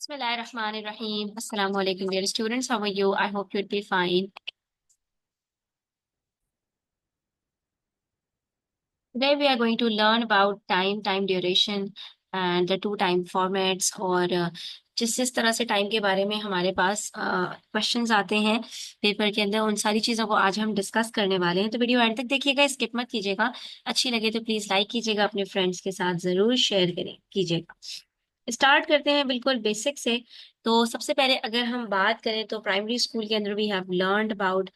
Bismillahirrahmanirrahim. Assalamu alaikum, dear students. How are you? I hope you'd be fine. Today we are going to learn about time duration, and the two time formats और जिस तरह से time के बारे में हमारे पास questions आते हैं पेपर के अंदर, उन सारी चीज़ों को आज हम डिस्कस करने वाले हैं। तो वीडियो एंड तक देखिएगा, स्किप मत कीजिएगा। अच्छी लगे तो प्लीज़ लाइक कीजिएगा, अपने फ्रेंड्स के साथ ज़रूर शेयर करें कीजिएगा। स्टार्ट करते हैं बिल्कुल बेसिक से। तो सबसे पहले अगर हम बात करें तो प्राइमरी स्कूल के अंदर we have learned about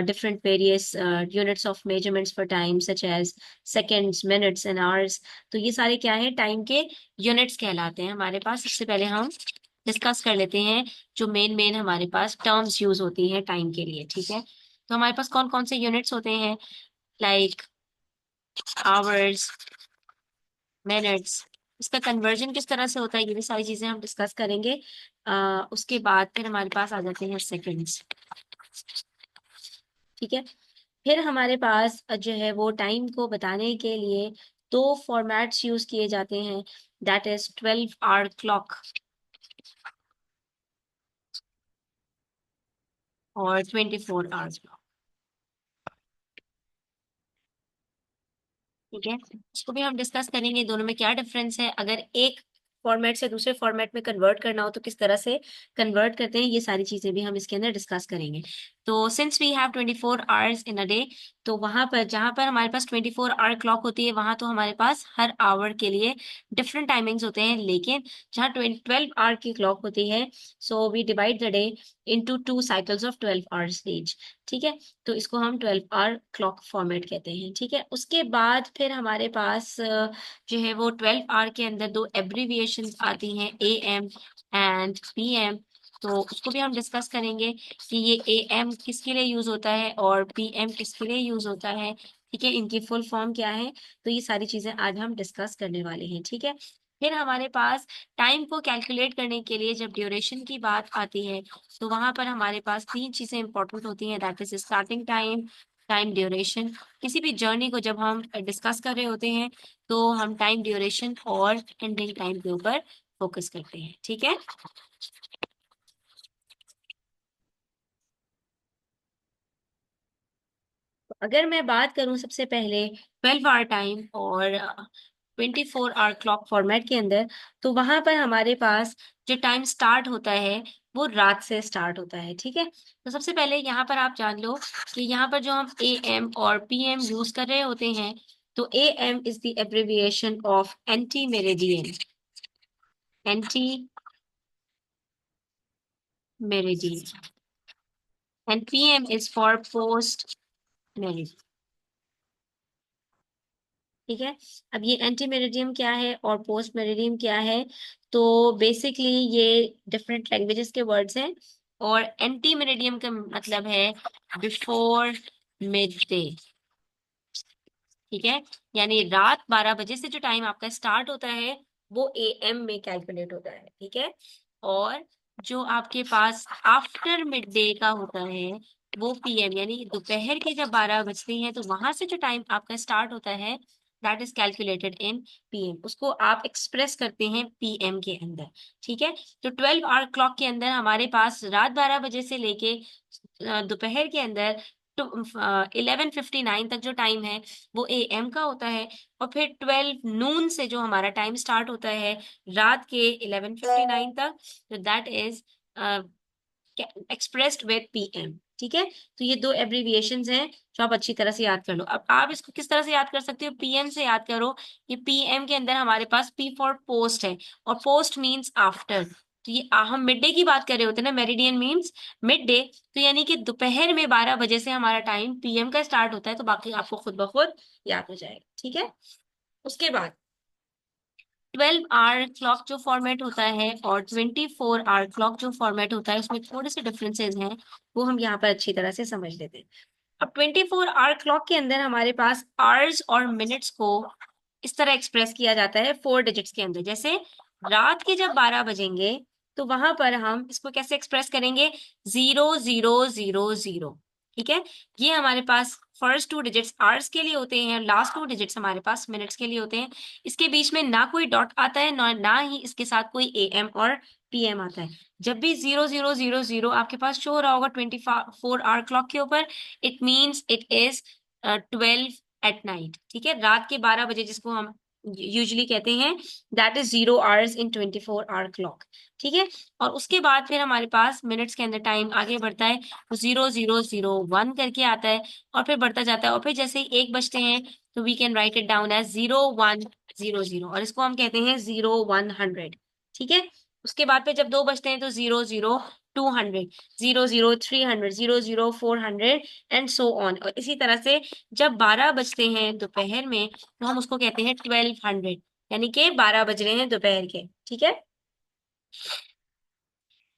different various units of measurements for time such as seconds, minutes and hours. तो ये सारे क्या है, टाइम के यूनिट्स कहलाते हैं हमारे पास। सबसे पहले हम डिस्कस कर लेते हैं जो मेन मेन हमारे पास टर्म्स यूज होती हैं टाइम के लिए। ठीक है, तो हमारे पास कौन कौन से यूनिट्स होते हैं, लाइक आवर्स, मिनट्स। इसका कन्वर्जन किस तरह से होता है, ये भी सारी चीजें हम डिस्कस करेंगे। उसके बाद फिर हमारे पास आ जाते हैं सेकंड्स। ठीक है, फिर हमारे पास जो है वो टाइम को बताने के लिए दो फॉर्मेट्स यूज किए जाते हैं, दैट इज 12 आवर क्लॉक और 24 आवर्स क्लॉक। ठीक है, इसको भी हम डिस्कस करेंगे, दोनों में क्या डिफरेंस है, अगर एक फॉर्मेट से दूसरे फॉर्मेट में कन्वर्ट करना हो तो किस तरह से कन्वर्ट करते हैं, ये सारी चीजें भी हम इसके अंदर डिस्कस करेंगे। तो since we have 24 hours in a day, तो वहां पर जहां पर हमारे पास 24 आवर क्लॉक होती है वहां तो हमारे पास हर आवर के लिए डिफरेंट टाइमिंग्स होते हैं, लेकिन जहाँ 12 आवर की क्लॉक होती है, so we divide the day into two cycles of 12 hours each. ठीक है, तो इसको हम 12 आवर क्लॉक फॉर्मेट कहते हैं। ठीक है, उसके बाद फिर हमारे पास जो है वो 12 आवर के अंदर दो एब्रीविएशन आती हैं, AM एंड PM। तो उसको भी हम डिस्कस करेंगे कि ये AM किसके लिए यूज होता है और PM किसके लिए यूज होता है। ठीक है, इनकी फुल फॉर्म क्या है, तो ये सारी चीजें आज हम डिस्कस करने वाले हैं। ठीक है, फिर हमारे पास टाइम को कैलकुलेट करने के लिए जब ड्यूरेशन की बात आती है तो वहां पर हमारे पास तीन चीजें इंपॉर्टेंट होती हैं, that is starting time, time duration. किसी भी जर्नी को जब हम डिस्कस कर रहे होते हैं तो हम टाइम ड्यूरेशन और एंडिंग टाइम के ऊपर फोकस करते हैं। ठीक है, अगर मैं बात करूं सबसे पहले 12 आवर टाइम और 24 आवर क्लॉक फॉर्मेट के अंदर, तो वहां पर हमारे पास जो टाइम स्टार्ट होता है वो रात से स्टार्ट होता है। ठीक है, तो सबसे पहले यहाँ पर आप जान लो कि यहाँ पर जो हम AM और PM यूज कर रहे होते हैं, तो AM is the abbreviation of anti meridian, anti meridian, and PM is for post meridian. ठीक है, अब ये एंटी मेरिडियम क्या है और पोस्ट मेरिडियम क्या है, तो बेसिकली ये डिफरेंट लैंग्वेजेस के वर्ड्स हैं। और एंटी मेरिडियम का मतलब है बिफोर मिड डे। ठीक है, यानी रात 12 बजे से जो टाइम आपका स्टार्ट होता है वो AM में कैलकुलेट होता है। ठीक है, और जो आपके पास आफ्टर मिड डे का होता है वो PM, यानी दोपहर के जब 12 बजती हैं तो वहां से जो टाइम आपका स्टार्ट होता है that is calculated in PM, उसको आप एक्सप्रेस करते हैं PM के अंदर। ठीक है, तो 12 आवर क्लॉक के अंदर हमारे पास रात 12 बजे से लेके दोपहर के अंदर तो 11:59 तक जो टाइम है वो AM का होता है। और फिर 12 नून से जो हमारा टाइम स्टार्ट होता है रात के 11:59 तक, तो that is expressed with PM। ठीक है, तो ये दो एब्रीविएशंस हैं जो आप अच्छी तरह से याद कर लो। अब आप इसको किस तरह से याद कर सकते हो, PM से याद करो कि PM के अंदर हमारे पास P फॉर पोस्ट है, और पोस्ट मीन्स आफ्टर। तो ये हम मिड डे की बात कर रहे होते हैं ना, मेरिडियन मीन्स मिड डे, तो यानी कि दोपहर में 12 बजे से हमारा टाइम PM का स्टार्ट होता है, तो बाकी आपको खुद ब खुद याद हो जाएगा। ठीक है, उसके बाद 12 आवर क्लॉक जो फॉर्मेट होता है और 24 आवर क्लॉक जो फॉर्मेट होता है उसमें थोड़े से डिफरेंसेस हैं, वो हम यहाँ पर अच्छी तरह से समझ लेते हैं। अब 24 आवर क्लॉक के अंदर हमारे पास आवर्स और मिनट्स को इस तरह एक्सप्रेस किया जाता है 4 डिजिट्स के अंदर। जैसे रात के जब 12 बजेंगे तो वहां पर हम इसको कैसे एक्सप्रेस करेंगे, 0000। ठीक है, ये हमारे पास फर्स्ट 2 डिजिट्स आवर्स के लिए होते हैं, लास्ट 2 डिजिट्स हमारे पास मिनट्स के लिए होते हैं। इसके बीच में ना कोई डॉट आता है, ना ही इसके साथ कोई एएम और पीएम आता है। जब भी 0000 आपके पास शो हो रहा होगा 24 आवर क्लॉक के ऊपर, it means it is 12 at night. ठीक है, रात के 12 बजे, जिसको हम यूजुअली कहते हैं that is 0 hours in 24 hour clock. ठीक है, और उसके बाद फिर हमारे पास मिनट्स के अंदर टाइम आगे बढ़ता है, 0001 करके आता है और फिर बढ़ता जाता है, और फिर जैसे ही 1 बजते हैं तो we can write it down as 0100, और इसको हम कहते हैं 0100। ठीक है, उसके बाद फिर जब 2 बजते हैं तो 00200, 00300, 00400 एंड सो ऑन। और इसी तरह से जब 12 बजते हैं दोपहर में तो हम उसको कहते हैं 1200, यानी कि 12 बज रहे हैं दोपहर के। ठीक है,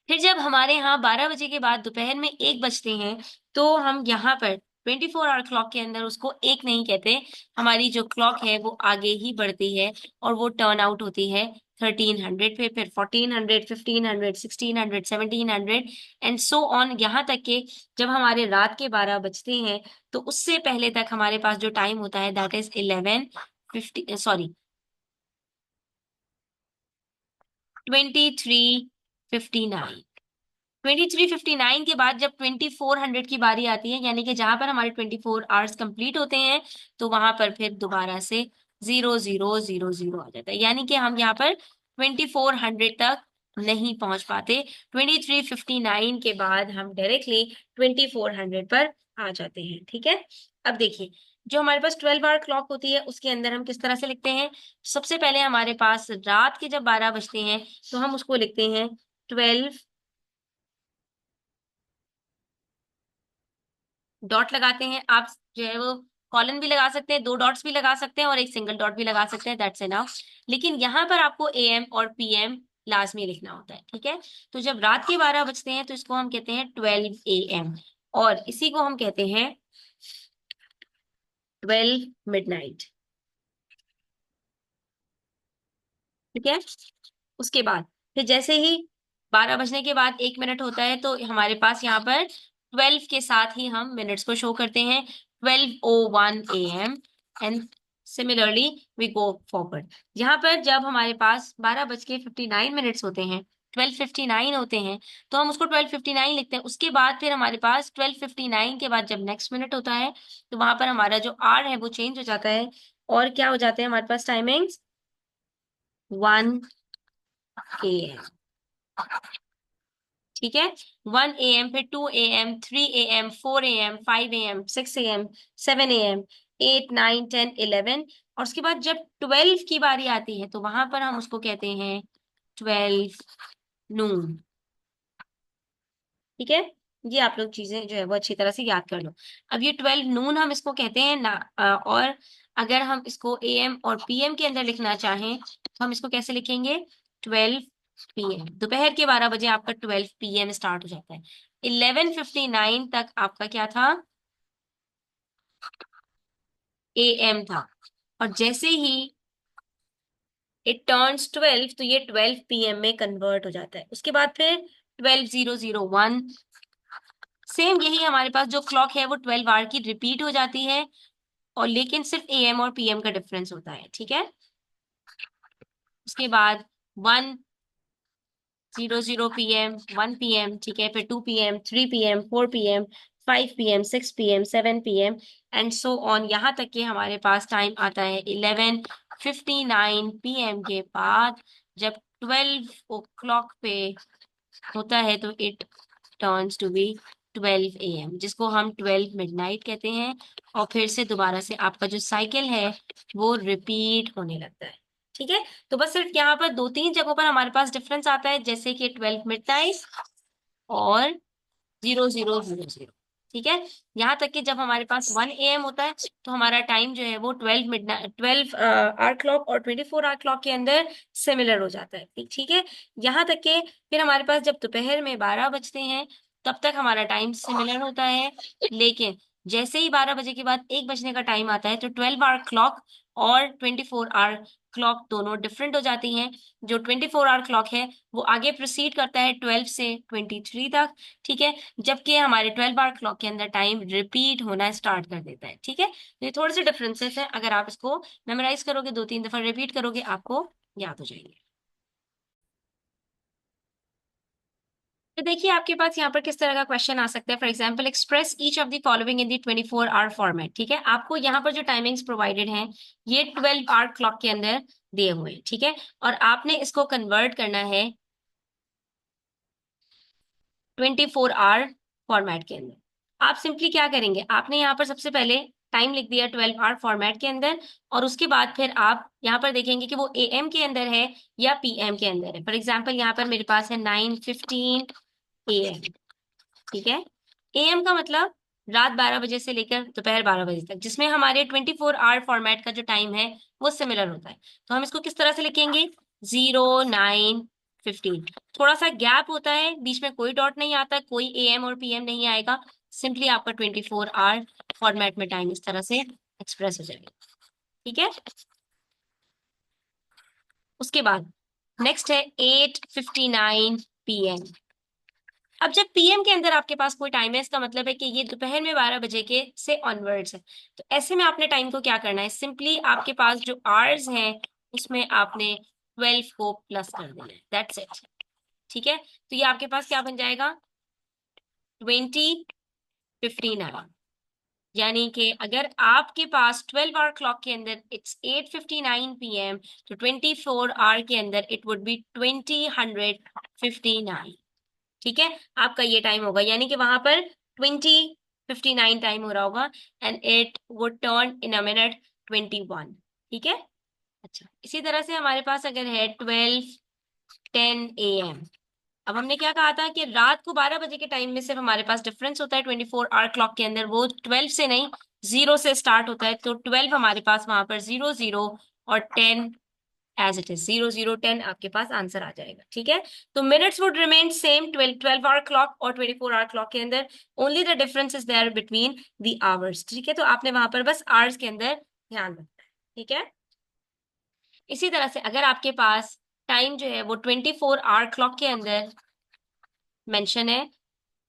फिर जब हमारे यहाँ 12 बजे के बाद दोपहर में 1 बजते हैं तो हम यहाँ पर 24 आवर क्लॉक के अंदर उसको एक नहीं कहते, हमारी जो क्लॉक है वो आगे ही बढ़ती है और वो टर्न आउट होती है 1300 पे, फिर 1400, 1500, 1600, 1700 एंड सो ऑन, यहाँ तक के जब हमारे रात के 12 बजते हैं तो उससे पहले तक हमारे पास जो टाइम होता है दैट इज 11:50, सॉरी 23:59। 23:59 के बाद जब 2400 की बारी आती है, यानी कि जहां पर हमारे 24 आवर्स कंप्लीट होते हैं, तो वहां पर फिर दोबारा से 0000 आ जाता है, यानी कि हम यहाँ पर 2400 तक नहीं पहुंच पाते। 23:59 के बाद हम डायरेक्टली 2400 पर आ जाते हैं। ठीक है, अब देखिए, जो हमारे पास 12 आवर क्लॉक होती है उसके अंदर हम किस तरह से लिखते हैं। सबसे पहले हमारे पास रात के जब 12 बजते हैं तो हम उसको लिखते हैं 12, डॉट लगाते हैं, आप जो है वो कॉलन भी लगा सकते हैं, 2 डॉट्स भी लगा सकते हैं और एक सिंगल डॉट भी लगा सकते हैं, दैट्स इनफ। लेकिन यहाँ पर आपको एएम और पीएम लाजमी लिखना होता है। ठीक है, तो जब रात के 12 बजते हैं तो इसको हम कहते हैं 12 AM, और इसी को हम कहते हैं 12 मिडनाइट। ठीक है, उसके बाद फिर जैसे ही 12 बजने के बाद 1 मिनट होता है तो हमारे पास यहाँ पर 12 के साथ ही हम मिनट्स को शो करते हैं, 12:01 AM, and similarly we go forward. यहाँ पर जब हमारे पास 12:59 होते हैं, 12:59 होते हैं, तो हम उसको 12:59 लिखते हैं। उसके बाद फिर हमारे पास 12:59 के बाद जब नेक्स्ट मिनट होता है तो वहां पर हमारा जो आर है वो चेंज हो जाता है, और क्या हो जाते हैं हमारे पास टाइमिंग्स 1 AM। ठीक है, 1 AM, फिर 2 AM, 3 AM, 4 AM, 5 AM, 6 AM, 7 AM, 8, 9, 10, 11, और उसके बाद जब 12 की बारी आती है तो वहां पर हम उसको कहते हैं 12 नून। ठीक है, ये आप लोग चीजें जो है वो अच्छी तरह से याद कर लो। अब ये 12 नून हम इसको कहते हैं ना, और अगर हम इसको एएम और पीएम के अंदर लिखना चाहें तो हम इसको कैसे लिखेंगे, 12 PM। दोपहर के 12 बजे आपका 12 PM स्टार्ट हो जाता है, 11:59 तक आपका क्या था, एएम था, और जैसे ही इट टर्न्स 12 तो ये 12 PM में कन्वर्ट हो जाता है। उसके बाद फिर 12:001, सेम यही हमारे पास जो क्लॉक है वो 12 आवर की रिपीट हो जाती है, और लेकिन सिर्फ एएम और पीएम का डिफरेंस होता है। ठीक है, उसके बाद 1:00 PM, 1 PM, ठीक है, फिर 2 PM, 3 PM, 4 PM, 5 PM, 6 PM, 7 PM and so on, यहाँ तक कि हमारे पास टाइम आता है 11:59 PM के बाद, जब 12 o'clock पे होता है तो it turns to be 12 AM, जिसको हम 12 मिडनाइट कहते हैं, और फिर से दोबारा से आपका जो साइकिल है वो रिपीट होने लगता है। ठीक है, तो बस सिर्फ यहाँ पर 2-3 जगहों पर हमारे पास डिफरेंस आता है, जैसे कि 12 मिडनाइट और 0000। ठीक है, यहाँ तक कि जब हमारे पास 1 AM होता है तो हमारा टाइम जो है वो 12 आवर क्लॉक और 24 आवर क्लॉक के अंदर सिमिलर हो जाता है। ठीक है, यहाँ तक कि फिर हमारे पास जब दोपहर में 12 बजते हैं तब तक हमारा टाइम सिमिलर होता है, लेकिन जैसे ही 12 बजे के बाद 1 बजने का टाइम आता है तो 12 आवर क्लॉक और 24 आवर क्लॉक दोनों डिफरेंट हो जाती हैं। जो 24 आवर क्लॉक है वो आगे प्रोसीड करता है 12 से 23 तक, ठीक है, जबकि हमारे 12 आवर क्लॉक के अंदर टाइम रिपीट होना स्टार्ट कर देता है, ठीक है। तो ये थोड़े से डिफरेंसेस हैं, अगर आप इसको मेमोराइज करोगे, 2-3 दफा रिपीट करोगे, आपको याद हो जाएंगे। तो देखिए आपके पास यहाँ पर किस तरह का क्वेश्चन आ सकता है। For example, express each of the following in the 24 hour format, ठीक है। आपको यहाँ पर जो टाइमिंग्स प्रोवाइडेड हैं ये 12 आवर क्लॉक के अंदर दिए हुए हैं, ठीक है, और आपने इसको कन्वर्ट करना है 24 आवर फॉर्मेट के अंदर। आप सिंपली क्या करेंगे, आपने यहाँ पर सबसे पहले टाइम लिख दिया 12 आवर फॉर्मेट के अंदर, और उसके बाद फिर आप यहाँ पर देखेंगे कि वो AM के अंदर है या PM के अंदर है। फॉर एग्जाम्पल, यहाँ पर मेरे पास है 9:15 AM, ठीक है। AM का मतलब रात 12 बजे से लेकर दोपहर 12 बजे तक, जिसमें हमारे 24 आवर फॉर्मेट का जो टाइम है वो सिमिलर होता है। तो हम इसको किस तरह से लिखेंगे, 09:15। थोड़ा सा गैप होता है, बीच में कोई डॉट नहीं आता, कोई AM और PM नहीं आएगा, सिंपली आपका 24 आवर फॉर्मेट में टाइम इस तरह से एक्सप्रेस हो जाएगा, ठीक है। उसके बाद नेक्स्ट है 8:59 PM। अब जब PM के अंदर आपके पास कोई टाइम है, इसका मतलब है कि ये दोपहर में 12 बजे के से ऑनवर्ड्स है। तो ऐसे में आपने टाइम को क्या करना है, सिंपली आपके पास जो आवर्स हैं उसमें आपने 12 को प्लस कर देना है, दैट्स इट, ठीक है। तो ये आपके पास क्या बन जाएगा, 20:59। यानी कि अगर आपके पास 12 आवर क्लॉक के अंदर इट्स 8:59 PM, तो 24 आवर के अंदर इट वुड बी 20:59, ठीक है। आपका ये टाइम होगा, यानी कि वहां पर 20:59 टाइम हो रहा होगा, and it would turn in a minute 21, ठीक है। अच्छा, इसी तरह से हमारे पास अगर है 12:10 AM। अब हमने क्या कहा था कि रात को 12 बजे के टाइम में सिर्फ हमारे पास डिफरेंस होता है 24 आवर क्लॉक के अंदर, वो 12 से नहीं 0 से स्टार्ट होता है। तो 12 हमारे पास वहां पर 00 और 10 एज इट इज, 0010 आपके पास आंसर आ जाएगा, ठीक है। तो minutes would remain same 12 hour clock और 24 आवर क्लॉक के अंदर, only the difference is there between the hours, ठीक है। तो आपने वहां पर बस आवर्स के अंदर ध्यान रखना है, ठीक है। इसी तरह से अगर आपके पास टाइम जो है वो 24 आवर क्लॉक के अंदर मेंशन है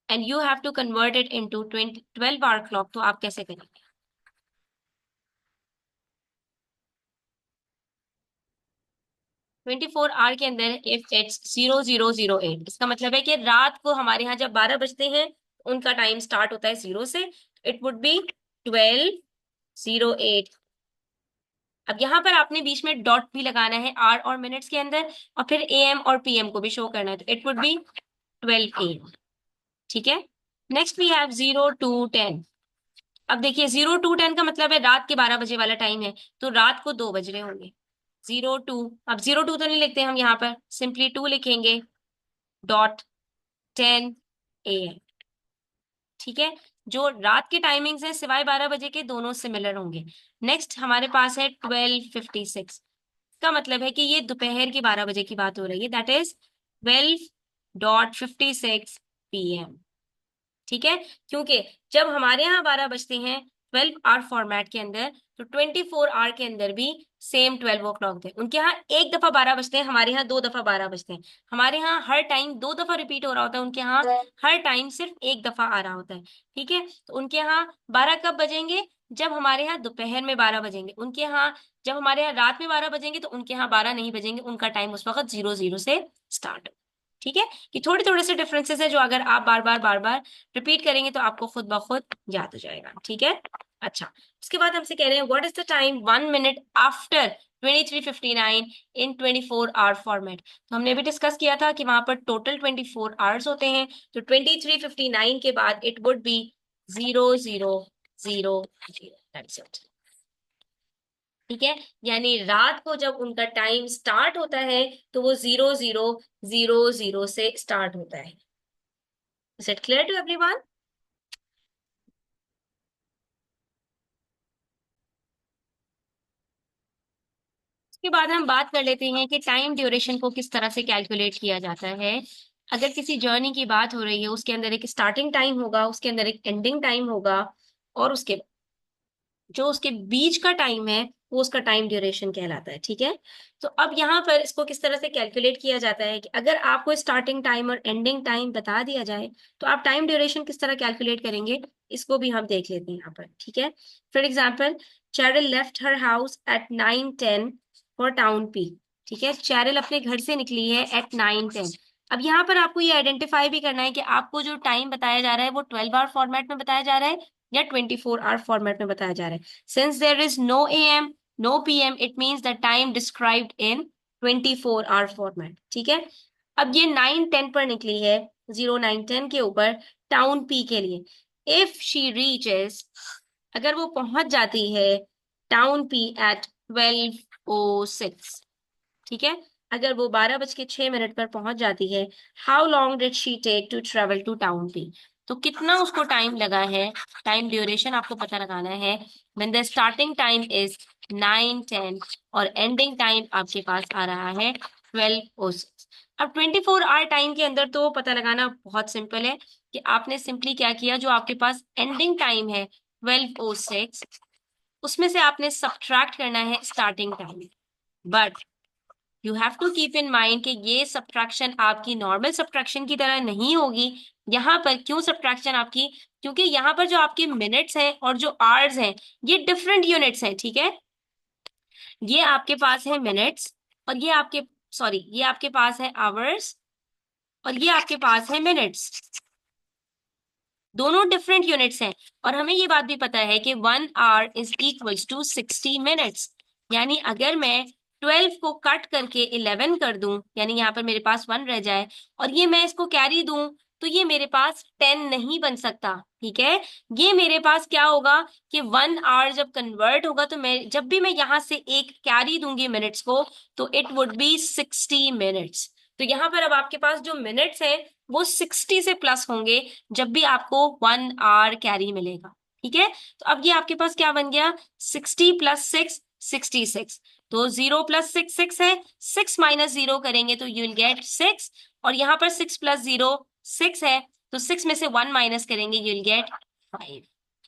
and you have to convert it into 12 hour clock, तो आप कैसे करेंगे। 24 आवर के अंदर इफ इट्स 0008, इसका मतलब है कि रात को हमारे यहाँ जब 12 बजते हैं उनका टाइम स्टार्ट होता है 0 से, इट वुड बी 12:08। अब यहाँ पर आपने बीच में डॉट भी लगाना है आर और मिनट्स के अंदर, और फिर AM और PM को भी शो करना है, तो इट वुड बी 12 AM, ठीक है। Next we have 0210। अब देखिए 0210 का मतलब है रात के 12 बजे वाला टाइम है, तो रात को 2 बज रहे होंगे। 02, अब 02 तो नहीं लिखते हम यहाँ पर, सिंपली 2 लिखेंगे, डॉट 10 AM, ठीक है। जो रात के टाइमिंग्स हैं सिवाय 12 बजे के, दोनों सिमिलर होंगे। नेक्स्ट हमारे पास है 12:56, का मतलब है कि ये दोपहर के 12 बजे की बात हो रही है, दैट इज 12:56 PM, ठीक है। क्योंकि जब हमारे यहाँ 12 बजते हैं 12 आवर फॉर्मेट के अंदर, तो 24 आवर के अंदर भी सेम 12 o'clock थे। उनके यहाँ एक दफा 12 बजते हैं, हमारे यहाँ 2 दफा 12 बजते हैं। हमारे यहाँ हर टाइम 2 दफा रिपीट हो रहा होता है, उनके यहाँ हर टाइम सिर्फ एक दफा आ रहा होता है, ठीक है। तो उनके यहाँ 12 कब बजेंगे, जब हमारे यहाँ दोपहर में 12 बजेंगे। उनके यहाँ जब हमारे यहाँ रात में 12 बजेंगे, तो उनके यहाँ 12 नहीं बजेंगे, उनका टाइम उस वक्त 00 से स्टार्ट, ठीक है। कि थोड़े थोड़े से डिफरेंसेस है जो अगर आप बार बार रिपीट करेंगे तो आपको खुद ब खुद याद हो जाएगा, ठीक है। अच्छा, उसके बाद हमसे कह रहे हैं what is the time 1 minute after 23:59 in 24 hour format. तो हमने भी डिस्कस किया था कि वहां पर टोटल 24 आवर्स होते हैं, तो 23:59 के बाद it would be 0000, that's it, ठीक है। यानी रात को जब उनका टाइम स्टार्ट होता है तो वो 0000 से स्टार्ट होता है। Is it clear to everyone. उसके बाद हम बात कर लेते हैं कि टाइम ड्यूरेशन को किस तरह से कैलकुलेट किया जाता है। अगर किसी जर्नी की बात हो रही है, उसके अंदर एक स्टार्टिंग टाइम होगा, उसके अंदर एक एंडिंग टाइम होगा, और उसके जो उसके बीच का टाइम है वो उसका टाइम ड्यूरेशन कहलाता है। ठीक है, तो अब यहाँ पर इसको किस तरह से कैलकुलेट किया जाता है कि अगर आपको स्टार्टिंग टाइम और एंडिंग टाइम बता दिया जाए तो आप टाइम ड्यूरेशन किस तरह कैलकुलेट करेंगे, इसको भी हम देख लेते हैं यहाँ पर। ठीक है, for example Cheryl left her house at 9:10 for town P. ठीक है, चैरल अपने घर से निकली है एट 9:10। अब यहाँ पर आपको ये आइडेंटिफाई भी करना है कि आपको जो टाइम बताया जा रहा है वो 12 आवर फॉर्मेट में बताया जा रहा है या 24 आवर फॉर्मेट में बताया जा रहा है। Since there is no AM no PM, it means the time described in 24 hour format. ठीक है, अब ये 9:10 पर निकली है 09:10 के ऊपर टाउन P के लिए। इफ शी रीचेस, अगर वो पहुंच जाती है टाउन P एट 12:06। ठीक है, अगर वो 12:06 पर पहुंच जाती है, how long did she take to travel to town P, तो कितना उसको टाइम लगा है, टाइम ड्यूरेशन आपको पता लगाना है। When the starting time is 9:10 और एंडिंग टाइम आपके पास आ रहा है 12:06। अब 24 आवर टाइम के अंदर तो पता लगाना बहुत सिंपल है कि आपने सिंपली क्या किया, जो आपके पास एंडिंग टाइम है 12:06, उसमें से आपने सब्ट्रैक्ट करना है starting time. But you have to keep in mind कि ये सब्ट्रैक्शन आपकी नॉर्मल सब्ट्रैक्शन की तरह नहीं होगी। यहाँ पर क्यों सब्ट्रैक्शन आपकी, क्योंकि यहाँ पर जो आपके मिनट्स हैं और जो आवर्स हैं ये डिफरेंट यूनिट्स हैं। ठीक है, ये आपके पास है मिनट्स और ये आपके, सॉरी, ये आपके पास है आवर्स और ये आपके पास है मिनट्स, दोनों डिफरेंट यूनिट्स हैं। और हमें ये बात भी पता है कि 1 hour is equals to 60 minutes. यानी अगर मैं 12 को कट करके 11 कर दूं, यानी यहाँ पर मेरे पास 1 रह जाए और ये मैं इसको कैरी दूं, तो ये मेरे पास 10 नहीं बन सकता। ठीक है, ये मेरे पास क्या होगा कि 1 आवर जब कन्वर्ट होगा तो मैं जब भी मैं यहाँ से एक कैरी दूंगी मिनट्स को, तो इट वुड बी 60 मिनट्स। तो यहाँ पर अब आपके पास जो मिनट्स है वो 60 से प्लस होंगे जब भी आपको 1 आवर कैरी मिलेगा। ठीक है, तो अब ये आपके पास क्या बन गया, 60 प्लस 6 66। तो 0 प्लस 6 6 है, 6 माइनस 0 करेंगे तो यू विल गेट 6। और यहाँ पर 6 प्लस 0 6 है, तो 6 में से 1 माइनस करेंगे यू विल गेट 5।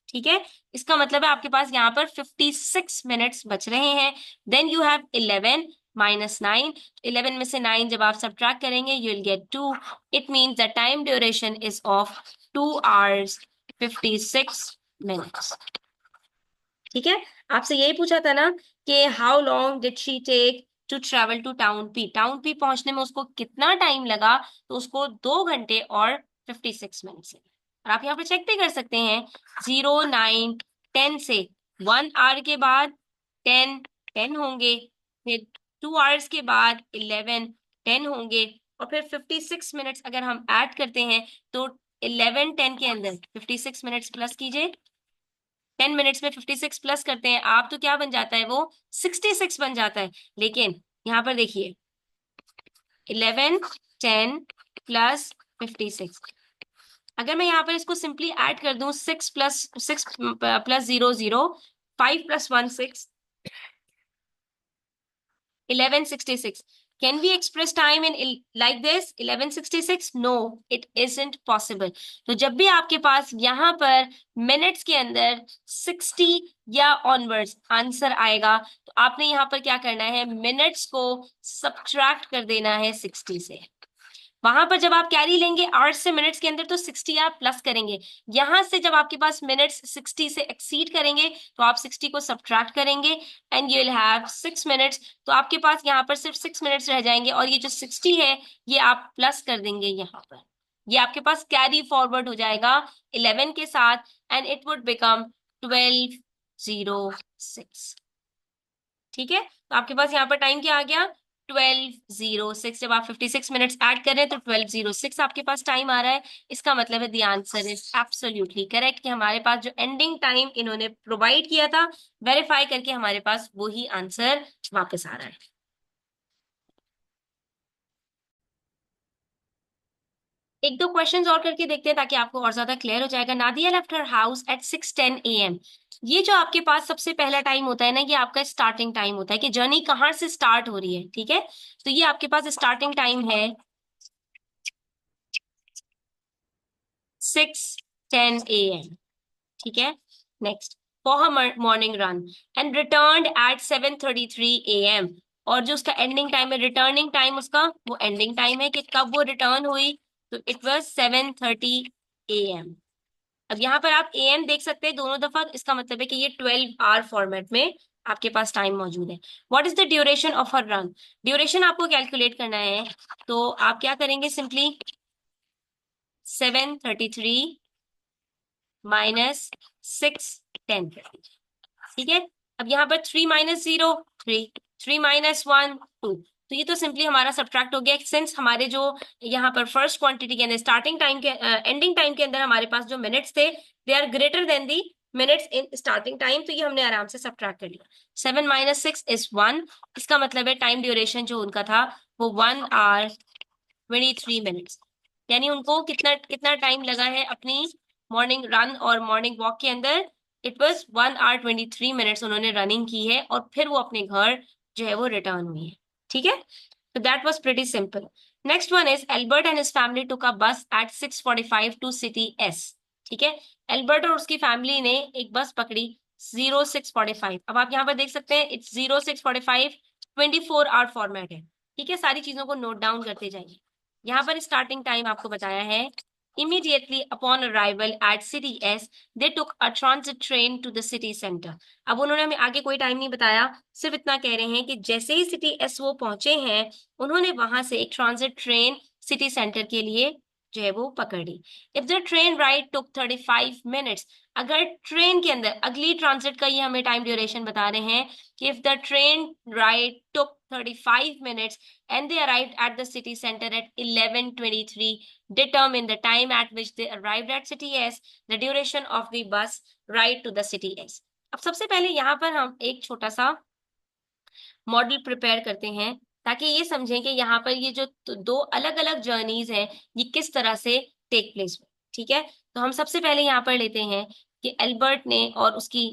ठीक है, इसका मतलब है आपके पास यहाँ पर 56 मिनट्स बच रहे हैं। Then you have 11 minus 9। 11 में से 9 जब आप सब्ट्रैक्ट करेंगे you will get 2। It means the time duration is of 2 hours 56 minutes. ठीक है, आपसे यही पूछा था ना कि how long did she take to travel to town P, town P पहुंचने में उसको कितना टाइम लगा, तो उसको 2 घंटे और 56 मिनट्स लगे। और आप यहाँ पे चेक भी कर सकते हैं, 09:10 से 1 आवर के बाद 10 होंगे, फिर 2 आवर्स के बाद 11 होंगे, और फिर 56 मिनट्स अगर हम ऐड करते हैं तो 11 10 के अंदर 56 मिनट्स प्लस कीजिए, 10 मिनट्स में 56 प्लस करते हैं आप, तो क्या बन जाता है वो 66 बन जाता है। लेकिन यहाँ पर देखिए 11 10 प्लस 56, अगर मैं यहाँ पर इसको सिंपली ऐड कर दूं, 6 plus 0 0, 5 plus 1 6, 1166। Can we express time in like this 1166? No, it isn't possible. तो जब भी आपके पास यहाँ पर मिनट्स के अंदर 60 या ऑनवर्ड्स आंसर आएगा, तो आपने यहाँ पर क्या करना है, मिनट्स को सब्ट्रैक्ट कर देना है 60 से। वहां पर जब आप कैरी लेंगे आवर्स से मिनट्स के अंदर तो 60 आप प्लस करेंगे। यहां से जब आपके पास मिनट्स 60 से एक्सीड करेंगे तो आप 60 को सब्ट्रैक्ट करेंगे and you will have 6 minutes. तो आपके पास यहाँ पर सिर्फ 6 मिनट्स रह जाएंगे और ये जो 60 है ये आप प्लस कर देंगे यहाँ पर, ये आपके पास कैरी फॉरवर्ड हो जाएगा 11 के साथ एंड इट वुड बिकम 12:06। ठीक है, तो आपके पास यहाँ पर टाइम क्या आ गया, 12:06। जब आप 56 मिनट्स ऐड कर रहे हैं तो 12:06 आपके पास टाइम आ रहा है। इसका मतलब है the answer is absolutely correct, कि हमारे पास जो एंडिंग टाइम इन्होंने प्रोवाइड किया था वेरीफाई करके हमारे पास वही आंसर वापस आ रहा है। एक दो क्वेश्चंस और करके देखते हैं ताकि आपको और ज्यादा क्लियर हो जाएगा। Nadia left her house at 6:10 AM। ये जो आपके पास सबसे पहला टाइम होता है ना, ये आपका स्टार्टिंग टाइम होता है कि जर्नी कहाँ से स्टार्ट हो रही है। ठीक है, तो ये आपके पास स्टार्टिंग टाइम है 6:10 AM। ठीक है, next for her morning run and returned at 7:33 AM। और जो उसका एंडिंग टाइम है, रिटर्निंग टाइम उसका, वो एंडिंग टाइम है कि कब वो रिटर्न हुई, तो इट वाज 7:30 AM। अब यहाँ पर आप AM देख सकते हैं दोनों दफा, इसका मतलब है कि ये 12 आवर फॉर्मेट में आपके पास टाइम मौजूद है। What is the duration of a run? Duration आपको कैलकुलेट करना है, तो आप क्या करेंगे, सिंपली 7:33 माइनस 6:10, ठीक है। अब यहाँ पर 3 माइनस 0 3, 3 माइनस 1 2, तो ये तो सिंपली हमारा सब्ट्रैक्ट हो गया, सिंस हमारे जो यहाँ पर फर्स्ट क्वांटिटी के अंदर स्टार्टिंग टाइम के एंडिंग टाइम के अंदर हमारे पास जो मिनट्स थे they are greater than the minutes in starting time, तो ये हमने आराम से सब्ट्रैक्ट कर लिया। 7 माइनस 6 इज 1, इसका मतलब है टाइम ड्यूरेशन जो उनका था वो 1 hour 23 मिनट्स, यानी उनको कितना कितना टाइम लगा है अपनी मॉर्निंग रन और मॉर्निंग वॉक के अंदर। इट वॉज 1 hour 23 मिनट्स उन्होंने रनिंग की है और फिर वो अपने घर जो है वो रिटर्न हुई है, ठीक है। तो that was pretty simple. Next one is Albert and his family took a bus at 6:45 to city S, ठीक है। एल्बर्ट और उसकी फैमिली ने एक बस पकड़ी 06:45। अब आप यहाँ पर देख सकते हैं इट्स 06:45, 24 आवर फॉर्मेट है, ठीक है। सारी चीजों को नोट डाउन करते जाइए। यहाँ पर स्टार्टिंग टाइम आपको बताया है, immediately upon arrival at city S they took a transit train to the city center। अब उन्होंने हमें आगे कोई टाइम नहीं बताया, सिर्फ इतना कह रहे हैं कि जैसे ही सिटी एस वो पहुंचे हैं उन्होंने वहां से एक ट्रांजिट ट्रेन सिटी सेंटर के लिए जो है वो पकड़ी। If the train ride took 35 minutes, अगर ट्रेन के अंदर अगली ट्रांजिट का ये हमें टाइम ड्यूरेशन बता रहे हैं कि if the train ride took 35 minutes and they arrived at the city center at 11:23, determine the time at which they arrived at city S, the duration of the bus ride to the city S। अब सबसे पहले यहाँ पर हम एक छोटा सा model prepare करते हैं ताकि ये समझें कि यहाँ पर ये जो दो अलग अलग जर्नीज हैं ये किस तरह से टेक प्लेस हुई, ठीक है। तो हम सबसे पहले यहाँ पर लेते हैं कि एल्बर्ट ने और उसकी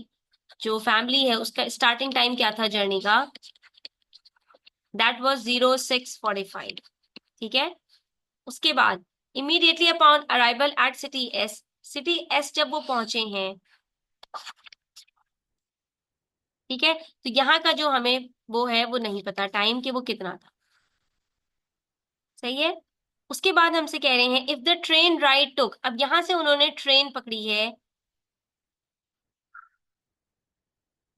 जो फैमिली है उसका स्टार्टिंग टाइम क्या था जर्नी का, दैट वाज 06:45, ठीक है। उसके बाद immediately upon arrival at city S जब वो पहुंचे हैं, ठीक है, तो यहाँ का जो हमें वो है वो नहीं पता टाइम कि वो कितना था, सही है। उसके बाद हमसे कह रहे हैं इफ द ट्रेन राइड टुक, अब यहां से उन्होंने ट्रेन पकड़ी है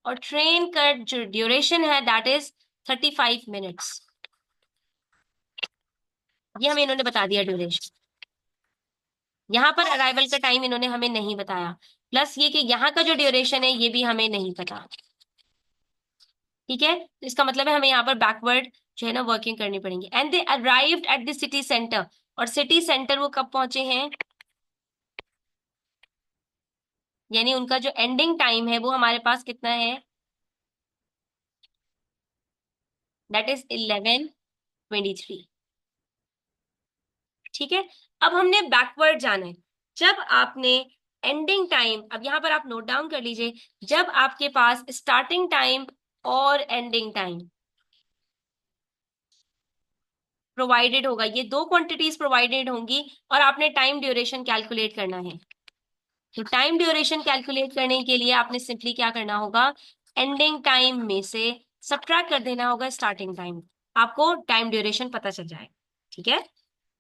और ट्रेन का जो ड्यूरेशन है दैट इज 35 मिनट्स, ये हमें इन्होंने बता दिया ड्यूरेशन। यहाँ पर अराइवल का टाइम इन्होंने हमें नहीं बताया, प्लस ये कि यहाँ का जो ड्यूरेशन है ये भी हमें नहीं पता, ठीक है। तो इसका मतलब है हमें यहाँ पर बैकवर्ड जो है ना वर्किंग करनी पड़ेगी। And they arrived at the city centre, और सिटी सेंटर वो कब पहुंचे हैं, यानी उनका जो एंडिंग टाइम है वो हमारे पास कितना है, दैट इज 11:23, ठीक है। अब हमने बैकवर्ड जाना है। जब आपने एंडिंग टाइम, अब यहाँ पर आप नोट डाउन कर लीजिए, जब आपके पास स्टार्टिंग टाइम और एंडिंग टाइम प्रोवाइडेड होगा, ये दो क्वांटिटीज प्रोवाइडेड होंगी और आपने टाइम ड्यूरेशन कैलकुलेट करना है। तो टाइम ड्यूरेशन कैलकुलेट करने के लिए आपने सिंपली क्या करना होगा, एंडिंग टाइम में से सब्ट्रैक्ट कर देना होगा स्टार्टिंग टाइम, आपको टाइम ड्यूरेशन पता चल जाए, ठीक है।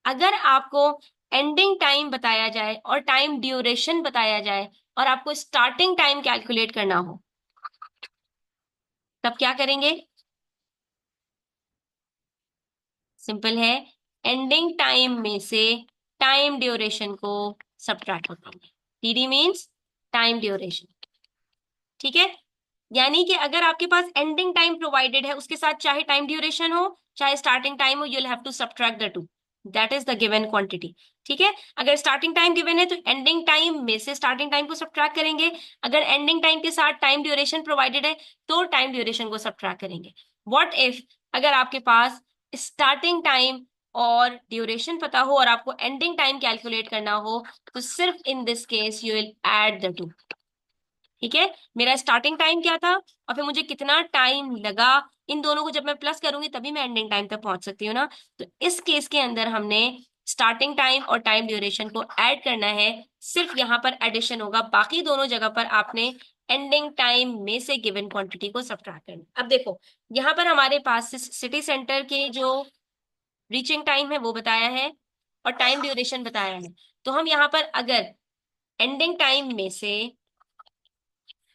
अगर आपको एंडिंग टाइम बताया जाए और टाइम ड्यूरेशन बताया जाए और आपको स्टार्टिंग टाइम कैलकुलेट करना हो, तब क्या करेंगे, सिंपल है, एंडिंग टाइम में से टाइम ड्यूरेशन को सब्ट्रैक्ट करेंगे। टीडी मीन्स टाइम ड्यूरेशन, ठीक है। यानी कि अगर आपके पास एंडिंग टाइम प्रोवाइडेड है उसके साथ चाहे टाइम ड्यूरेशन हो चाहे स्टार्टिंग टाइम हो, you will have to subtract the two, that is the given quantity, ठीक है। अगर स्टार्टिंग टाइम गिवन है तो एंडिंग टाइम में से स्टार्टिंग टाइम को सब्ट्रैक्ट करेंगे, अगर एंडिंग टाइम के साथ टाइम ड्यूरेशन प्रोवाइडेड है तो टाइम ड्यूरेशन को सब्ट्रैक्ट करेंगे। व्हाट इफ अगर आपके पास स्टार्टिंग टाइम और ड्यूरेशन पता हो और आपको एंडिंग टाइम कैलकुलेट करना हो, तो सिर्फ in this case you will add the two, ठीक है। मेरा स्टार्टिंग टाइम क्या था और फिर मुझे कितना टाइम लगा, इन दोनों को जब मैं प्लस करूंगी तभी मैं एंडिंग टाइम तक पहुंच सकती हूँ ना। तो इस केस के अंदर हमने स्टार्टिंग टाइम और टाइम ड्यूरेशन को ऐड करना है, सिर्फ यहाँ पर एडिशन होगा, बाकी दोनों जगह पर आपने एंडिंग टाइम में से गिवन क्वांटिटी को सब्ट्रैक्ट करना। अब देखो यहाँ पर हमारे पास सिटी सेंटर के जो रीचिंग टाइम है वो बताया है और टाइम ड्यूरेशन बताया है। तो हम यहाँ पर अगर एंडिंग टाइम में से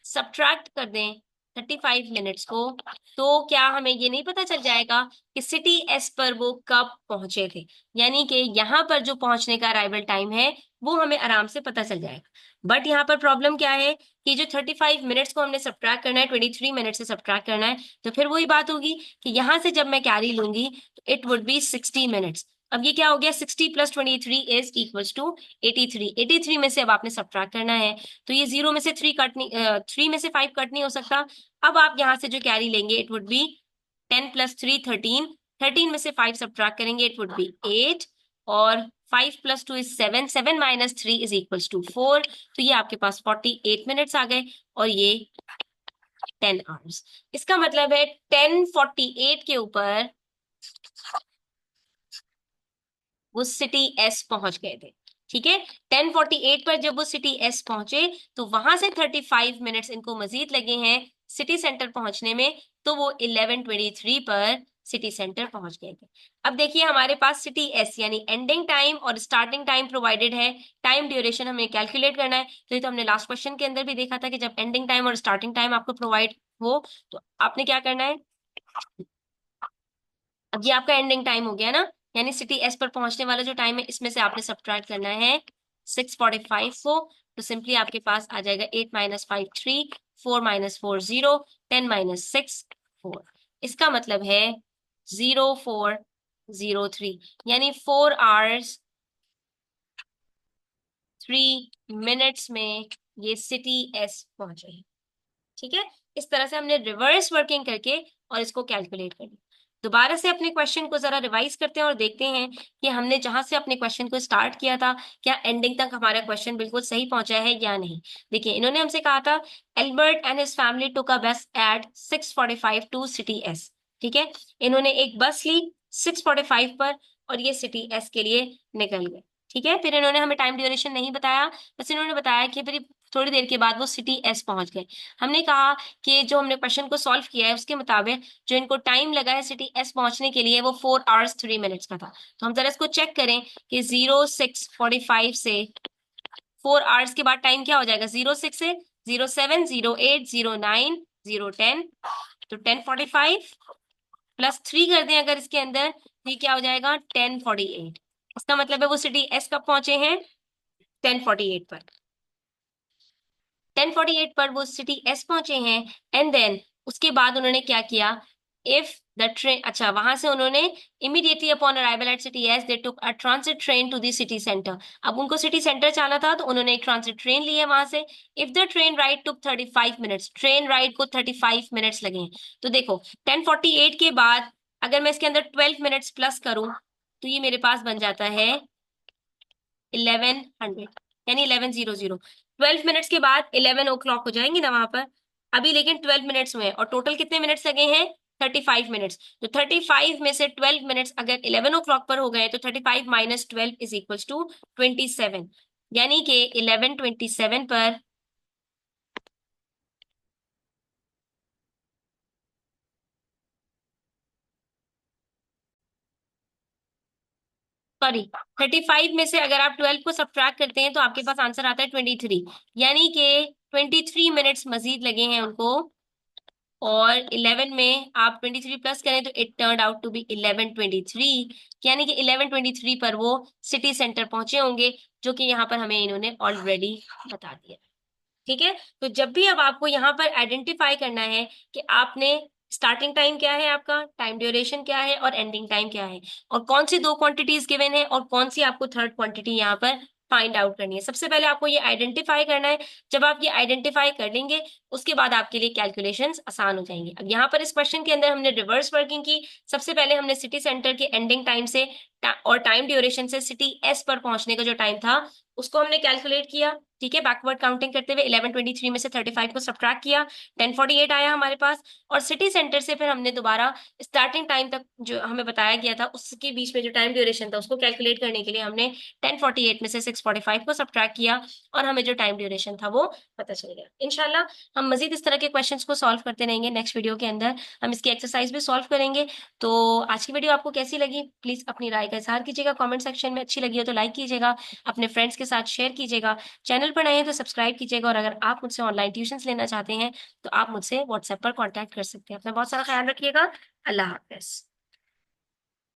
सब्ट्रैक्ट कर दें 35 मिनट्स को, तो क्या हमें ये नहीं पता चल जाएगा कि सिटी एस पर वो कब पहुंचे थे? यानी कि यहाँ पर जो पहुंचने का अराइवल टाइम है वो हमें आराम से पता चल जाएगा। बट यहाँ पर प्रॉब्लम क्या है कि जो 35 मिनट्स को हमने सब्ट्रैक्ट करना है 23 मिनट से सब्ट्रैक्ट करना है, तो फिर वही बात होगी कि यहाँ से जब मैं कैरी लूंगी तो इट वुड बी 60 मिनट्स। अब ये क्या हो गया, 60 + 23 इज इक्वल्स टू 83। 83 में से अब आपने सब्ट्रैक्ट करना है, तो ये 0 में से 3 कट नहीं, 3 में से 5 कट नहीं हो सकता। अब आप यहाँ से जो कैरी लेंगे इट वुड बी 10 + 3 13। 13 में से 5 सब्ट्रैक्ट करेंगे इट वुड बी 8, और 5 + 2 इज 7, 7 - 3 इज इक्वल्स टू 4। तो ये आपके पास 48 मिनट्स आ गए और ये 10 आवर्स। इसका मतलब है 10:48 के ऊपर वो सिटी एस पहुंच गए थे। ठीक है, 10:48 पर जब वो सिटी एस पहुंचे तो वहां से 35 मिनट्स इनको मजीद लगे हैं सिटी सेंटर पहुंचने में, तो वो 11:23 पर सिटी सेंटर पहुंच गए थे। अब देखिए हमारे पास सिटी एस यानी एंडिंग टाइम और स्टार्टिंग टाइम प्रोवाइडेड है, टाइम ड्यूरेशन हमें कैलकुलेट करना है। तो ये तो हमने लास्ट क्वेश्चन के अंदर भी देखा था कि जब एंडिंग टाइम और स्टार्टिंग टाइम आपको प्रोवाइड हो तो आपने क्या करना है। अब ये आपका एंडिंग टाइम हो गया ना, यानी सिटी एस पर पहुंचने वाला जो टाइम है इसमें से आपने सब्ट्रैक्ट करना है 6:45 को। तो सिंपली आपके पास आ जाएगा 8 - 5 3, 4 - 4 0, 10 - 6 4। इसका मतलब है 0403, यानी 4 आवर्स 3 मिनट्स में ये सिटी एस पहुंचे हैं। ठीक है, इस तरह से हमने रिवर्स वर्किंग करके और इसको कैलकुलेट कर लिया। दोबारा से अपने क्वेश्चन को जरा रिवाइज करते हैं और देखते हैं कि हमने जहां से अपने क्वेश्चन को स्टार्ट किया था क्या एंडिंग तक हमारा क्वेश्चन बिल्कुल सही पहुंचा है या नहीं। देखिए इन्होंने हमसे कहा था Albert and his family took a bus at 6:45 to city S. ठीक है, इन्होंने एक बस ली 6:45 पर और ये सिटी एस के लिए निकल गए। ठीक है, फिर इन्होंने हमें टाइम ड्यूरेशन नहीं बताया, बस इन्होंने बताया कि फिर थोड़ी देर के बाद वो सिटी एस पहुंच गए। हमने कहा कि जो हमने क्वेश्चन को सॉल्व किया है उसके मुताबिक जो इनको टाइम लगा है सिटी एस पहुंचने के लिए वो 4 आवर्स 3 मिनट्स का था। तो हम जरा इसको चेक करें कि 06:45 से 4 आवर्स के बाद टाइम क्या हो जाएगा। 06 से 07 08 09 010, तो 10:45 + 3 कर दें अगर इसके अंदर, तो ये क्या हो जाएगा 10:48। इसका मतलब है वो सिटी एस कब पहुंचे हैं 10:48 पर। 10:48 पर वो सिटी एस पहुंचे हैं एंड देन उसके बाद उन्होंने क्या किया, इफ द ट्रेन, अच्छा वहां से उन्होंने immediately upon arrival at city S they took a transit train to the city centre. अब उनको सिटी सेंटर जाना था तो उन्होंने एक ट्रांसिट ट्रेन ली है वहां से। If the train ride took 35 minutes, train ride को 35 मिनट्स लगे हैं। तो देखो 10:48 के बाद अगर मैं इसके अंदर 12 मिनट्स प्लस करूं तो ये मेरे पास बन जाता है 1100, यानी 1100। 12 मिनट्स के बाद 11 o'clock हो जाएंगे ना वहां पर। अभी लेकिन 12 मिनट्स हुए हैं और टोटल कितने मिनट्स लगे हैं 35 मिनट्स। तो 35 में से 12 मिनट्स अगर 11 o'clock पर हो गए तो 35 - 12 इज इक्वल्स टू 27, यानी कि 11:27 पर, सॉरी 35 में से अगर आप 12 को सब्ट्रैक्ट करते हैं तो आपके पास आंसर आता है 23, यानी कि 23 मिनट्स मजीद लगे हैं उनको। और 11 में आप 23 प्लस करें तो it turn out to be 11:23, यानी कि 11:23 पर वो सिटी सेंटर पहुंचे होंगे, जो कि यहाँ पर हमें इन्होंने ऑलरेडी बता दिया। ठीक है, तो जब भी अब आपको यहाँ पर आइडेंटिफाई करना है कि आपने स्टार्टिंग टाइम क्या है, आपका टाइम ड्यूरेशन क्या है और एंडिंग टाइम क्या है, और कौन सी दो क्वांटिटीज गिवन है और कौन सी आपको थर्ड क्वांटिटी यहाँ पर फाइंड आउट करनी है, सबसे पहले आपको ये आइडेंटिफाई करना है। जब आप ये आइडेंटिफाई कर लेंगे उसके बाद आपके लिए कैलकुलेशंस आसान हो जाएंगे। अब यहाँ पर इस क्वेश्चन के अंदर हमने रिवर्स वर्किंग की। सबसे पहले हमने सिटी सेंटर के एंडिंग टाइम से और टाइम ड्यूरेशन से सिटी एस पर पहुंचने का जो टाइम था उसको हमने कैलकुलेट किया, ठीक है, बैकवर्ड काउंटिंग करते हुए 1123 में से 35 को सब्ट्रैक्ट किया, 1048 आया हमारे पास। और सिटी सेंटर से फिर हमने दोबारा स्टार्टिंग टाइम तक जो हमें बताया गया था उसके बीच में जो टाइम ड्यूरेशन था उसको कैलकुलेट करने के लिए हमने 1048 में से 645 को सब्ट्रैक्ट किया, और हमें जो टाइम ड्यूरेशन था वो पता चल गया। इंशाल्लाह हम मजीद इस तरह के क्वेश्चंस को सॉल्व करते रहेंगे। नेक्स्ट वीडियो के अंदर हम इसकी एक्सरसाइज भी सॉल्व करेंगे। तो आज की वीडियो आपको कैसी लगी, प्लीज अपनी राय का इजहार कीजिएगा कमेंट सेक्शन में। अच्छी लगी हो तो लाइक कीजिएगा, अपने फ्रेंड्स के साथ शेयर कीजिएगा, चैनल पर नए हैं तो सब्सक्राइब कीजिएगा, और अगर आप मुझसे ऑनलाइन ट्यूशंस लेना चाहते हैं तो आप मुझसे व्हाट्सएप पर कॉन्टैक्ट कर सकते हैं। अपना बहुत सारा ख्याल रखिएगा। अल्लाह हाफिज।